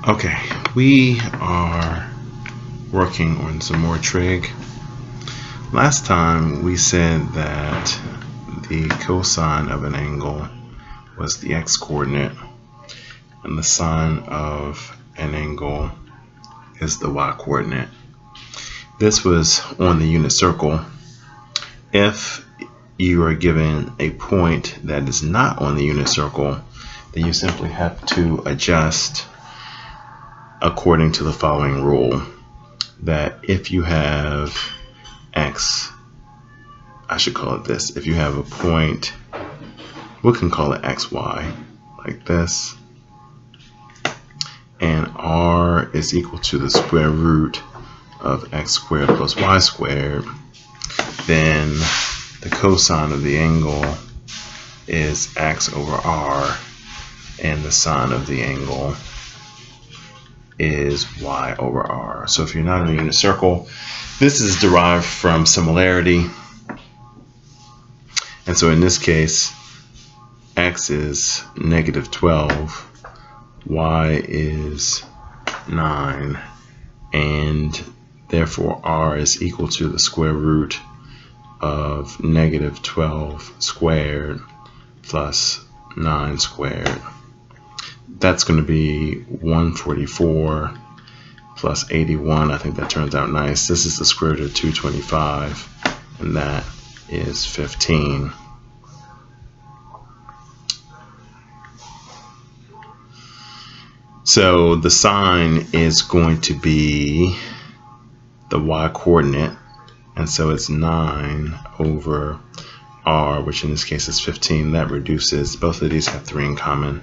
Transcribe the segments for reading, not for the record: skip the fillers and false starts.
Okay, we are working on some more trig. Last time we said that the cosine of an angle was the x-coordinate and the sine of an angle is the y-coordinate. This was on the unit circle. If you are given a point that is not on the unit circle, then you simply have to adjust according to the following rule, that if you have x, I should call it this, if you have a point, we can call it xy, like this, and r is equal to the square root of x squared plus y squared, then the cosine of the angle is x over r, and the sine of the angle is y over r. So if you're not in a unit circle, this is derived from similarity. And so in this case, x is -12, y is 9, and therefore r is equal to the square root of -12 squared plus 9 squared. That's going to be 144 plus 81. I think that turns out nice. This is the square root of 225, and that is 15. So the sine is going to be the y-coordinate, and so it's 9 over r, which in this case is 15. That reduces, both of these have 3 in common.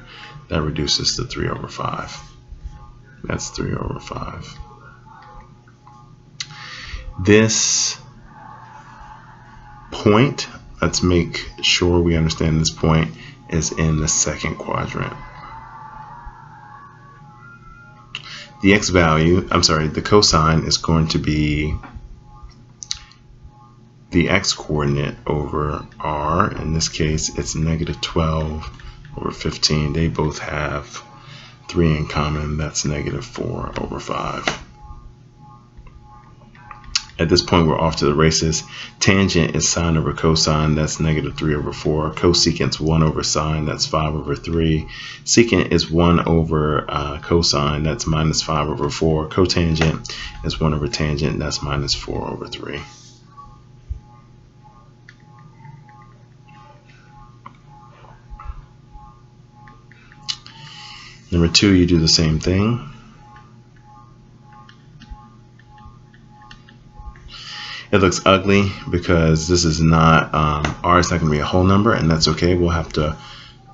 That reduces to 3 over 5. That's 3 over 5. This point, let's make sure we understand this point, is in the second quadrant. The x value, the cosine is going to be the x-coordinate over r. In this case, it's -12 over 15. They both have 3 in common. That's -4 over 5. At this point, we're off to the races. Tangent is sine over cosine. That's -3 over 4. Cosecant's 1 over sine. That's 5 over 3. Secant is 1 over cosine. That's -5 over 4. Cotangent is 1 over tangent. That's -4 over 3. Number 2, you do the same thing. It looks ugly because this is not, r is not going to be a whole number, and that's okay. We'll have to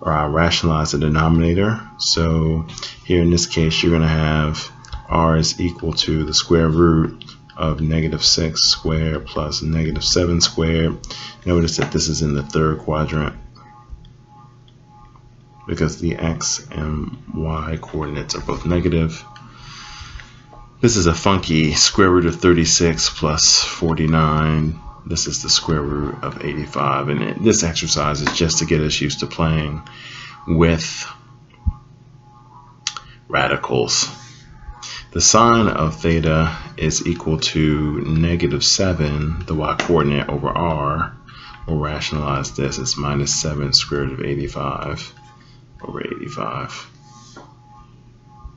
rationalize the denominator. So here in this case, you're going to have r is equal to the square root of -6 squared plus -7 squared. Notice that this is in the third quadrant, because the x and y coordinates are both negative. This is a funky square root of 36 plus 49. This is the square root of 85. And this exercise is just to get us used to playing with radicals. The sine of theta is equal to -7, the y coordinate, over r. We'll rationalize this. It's -7 square root of 85. Over 85.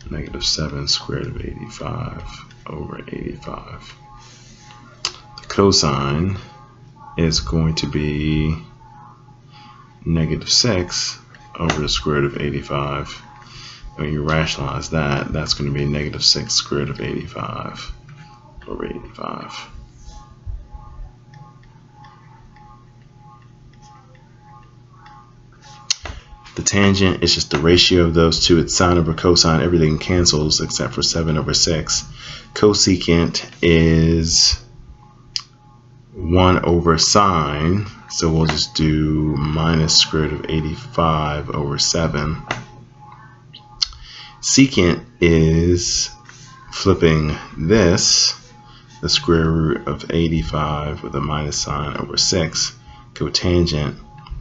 -7 square root of 85 over 85. The cosine is going to be -6 over the square root of 85. When you rationalize that, that's going to be -6 square root of 85 over 85. The tangent is just the ratio of those two. It's sine over cosine. Everything cancels except for 7 over 6. Cosecant is 1 over sine. So we'll just do -square root of 85 over 7. Secant is flipping this, the square root of 85 with a minus sign over 6. Cotangent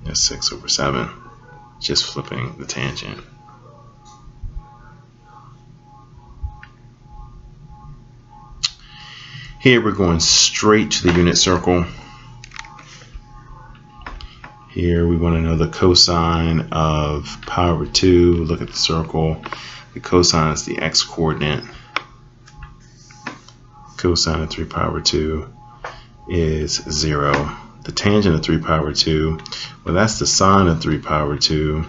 is 6 over 7. Just flipping the tangent. Here we're going straight to the unit circle. Here we want to know the cosine of pi over 2. Look at the circle. The cosine is the x coordinate. Cosine of 3 pi over 2 is 0. The tangent of 3 pi over 2, well, that's the sine of 3 pi over 2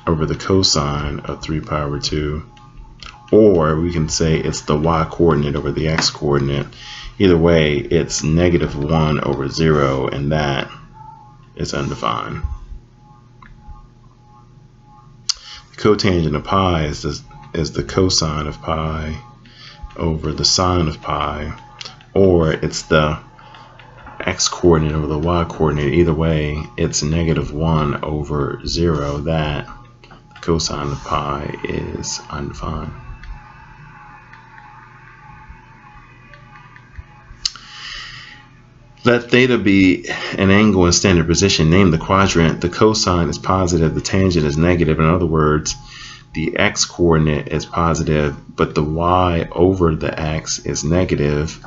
over the cosine of 3 pi over 2. Or we can say it's the y coordinate over the x coordinate. Either way, it's negative 1 over 0, and that is undefined. The cotangent of pi is the cosine of pi over the sine of pi, or it's the x coordinate over the y coordinate. Either way, it's negative 1 over 0. That the cosine of pi is undefined. Let theta be an angle in standard position. Name the quadrant. The cosine is positive, the tangent is negative. In other words, the x coordinate is positive, but the y over the x is negative.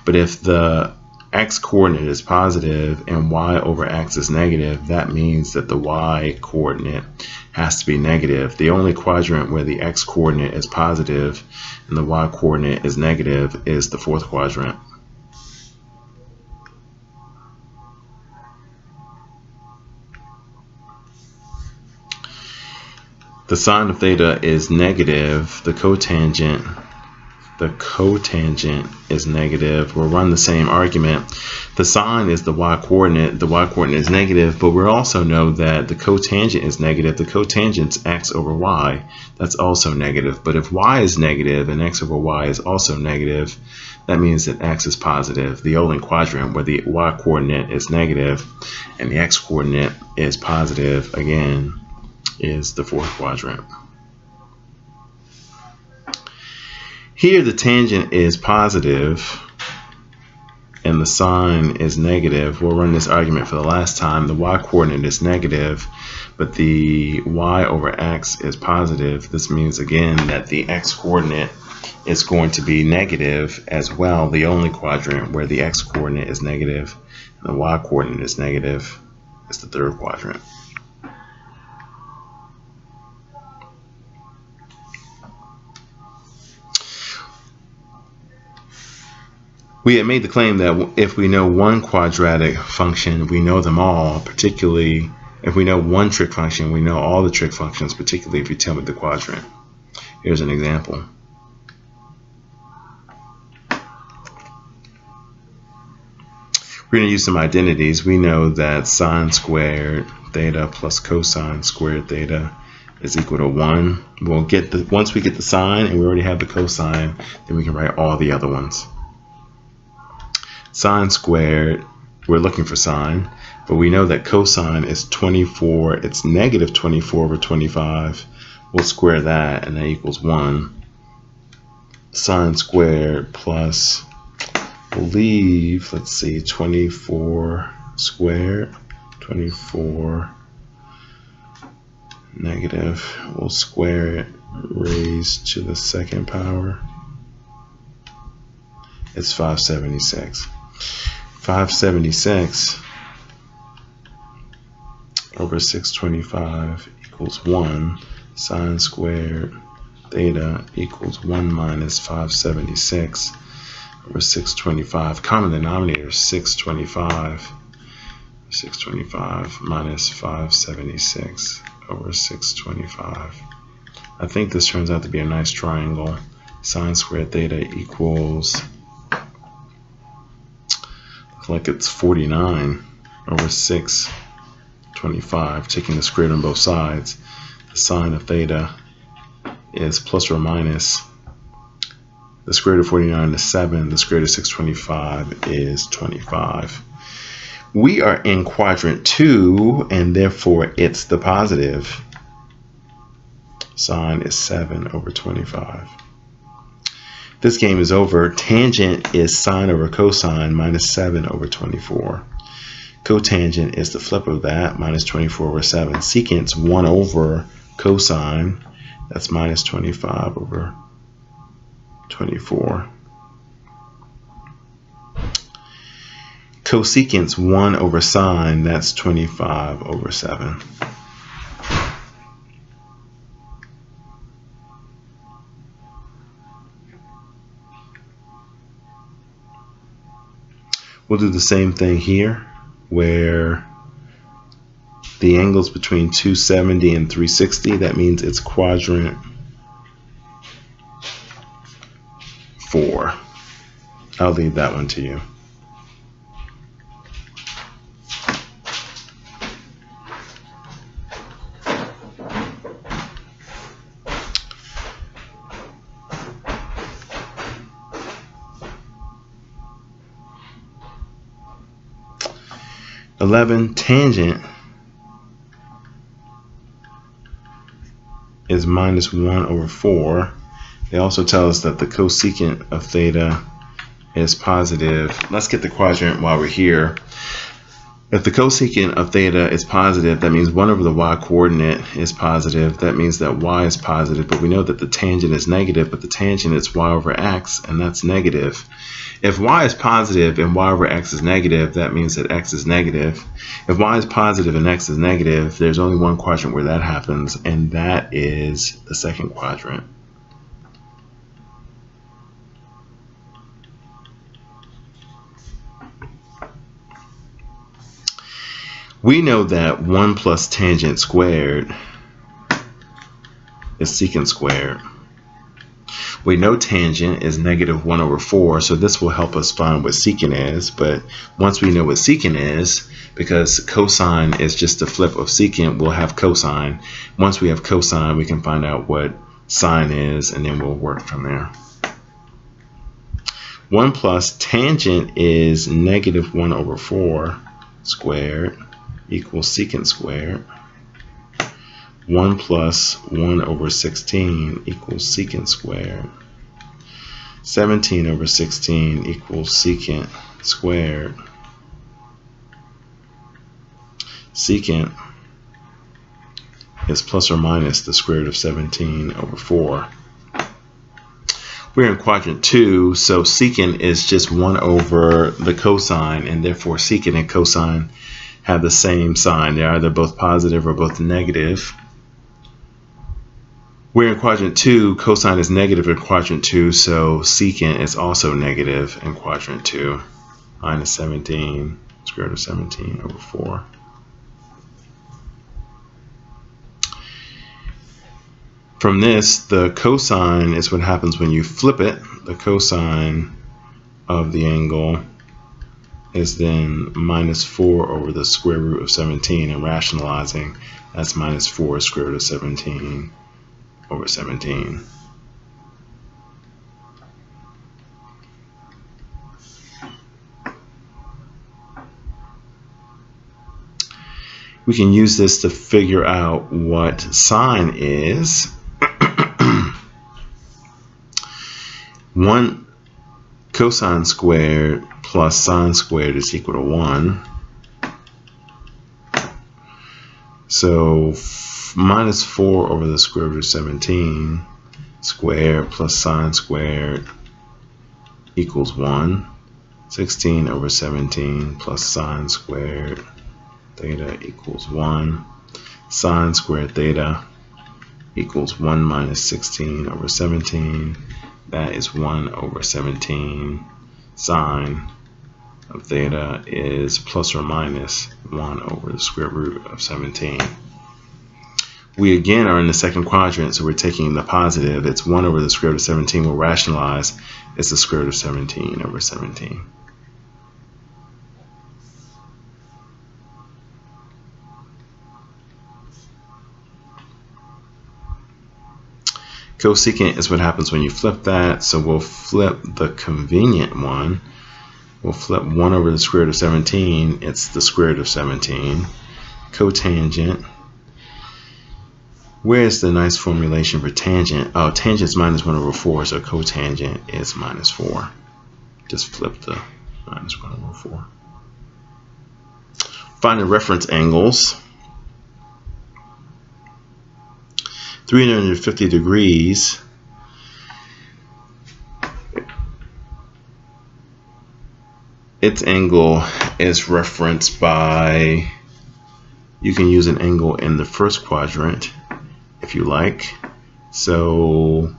But if the x coordinate is positive and y over x is negative, that means that the y coordinate has to be negative. The only quadrant where the x coordinate is positive and the y coordinate is negative is the fourth quadrant. The sine of theta is negative. The cotangent is negative. We'll run the same argument. The sine is the y coordinate. The y coordinate is negative, but we also know that the cotangent is negative. The cotangent's x over y. That's also negative. But if y is negative and x over y is also negative, that means that x is positive. The only quadrant where the y coordinate is negative and the x coordinate is positive, again, is the fourth quadrant. Here the tangent is positive and the sine is negative. We'll run this argument for the last time. The y coordinate is negative, but the y over x is positive. This means again that the x coordinate is going to be negative as well. The only quadrant where the x coordinate is negative and the y coordinate is negative is the third quadrant. We had made the claim that if we know one quadratic function, we know them all, particularly if we know one trig function, we know all the trig functions, particularly if you tell me the quadrant. Here's an example. We're going to use some identities. We know that sine squared theta plus cosine squared theta is equal to 1. We'll get the, once we get the sine and we already have the cosine, then we can write all the other ones. Sine squared, we're looking for sine, but we know that cosine is 24. It's negative 24 over 25. We'll square that, and that equals 1. Sine squared plus, we'll leave, let's see, 24 squared, 24 negative. We'll square it, raised to the second power. It's 576. 576 over 625 equals 1. Sine squared theta equals 1 minus 576 over 625. Common denominator is 625. 625 minus 576 over 625. I think this turns out to be a nice triangle. Sine squared theta equals, like it's 49 over 625, taking the square root on both sides. The sine of theta is plus or minus, the square root of 49 is 7, the square root of 625 is 25. We are in quadrant 2, and therefore it's the positive. Sine is 7 over 25. This game is over. Tangent is sine over cosine minus 7 over 24. Cotangent is the flip of that, minus 24 over 7. Secant's 1 over cosine. That's minus 25 over 24. cosecant's 1 over sine, that's 25 over 7. We'll do the same thing here, where the angle's between 270 and 360. That means it's quadrant 4. I'll leave that one to you. Tangent is minus 1 over 4. They also tell us that the cosecant of theta is positive. Let's get the quadrant while we're here. If the cosecant of theta is positive, that means 1 over the y coordinate is positive. That means that y is positive, but we know that the tangent is negative, but the tangent is y over x, and that's negative. If y is positive and y over x is negative, that means that x is negative. If y is positive and x is negative, there's only one quadrant where that happens, and that is the second quadrant. We know that 1 plus tangent squared is secant squared. We know tangent is negative 1 over 4, so this will help us find what secant is. But once we know what secant is, because cosine is just a flip of secant, we'll have cosine. Once we have cosine, we can find out what sine is, and then we'll work from there. 1 plus tangent is negative 1 over 4 squared equals secant squared. 1 plus 1 over 16 equals secant squared. 17 over 16 equals secant squared. Secant is plus or minus the square root of 17 over 4. We're in quadrant 2, so secant is just 1 over the cosine, and therefore secant and cosine have the same sign. They're either both positive or both negative. We're in quadrant 2. Cosine is negative in quadrant 2, so secant is also negative in quadrant 2. Minus 17, square root of 17 over 4. From this, the cosine is what happens when you flip it. The cosine of the angle is then minus 4 over the square root of 17, and rationalizing, that's minus 4 square root of 17 over 17. We can use this to figure out what sine is. 1 cosine squared plus sine squared is equal to 1. So minus 4 over the square root of 17 squared plus sine squared equals 1. 16 over 17 plus sine squared theta equals 1. Sine squared theta equals 1 minus 16 over 17. That is 1 over 17. Sine of theta is plus or minus 1 over the square root of 17. We again are in the second quadrant, so we're taking the positive. It's 1 over the square root of 17. We'll rationalize. It's the square root of 17 over 17. Cosecant is what happens when you flip that, so we'll flip the convenient one. We'll flip 1 over the square root of 17. It's the square root of 17. Cotangent. Where's the nice formulation for tangent? Oh, tangent is minus 1 over 4, so cotangent is minus 4. Just flip the minus 1 over 4. Find the reference angles. 350 degrees its angle is referenced by, you can use an angle in the first quadrant if you like. So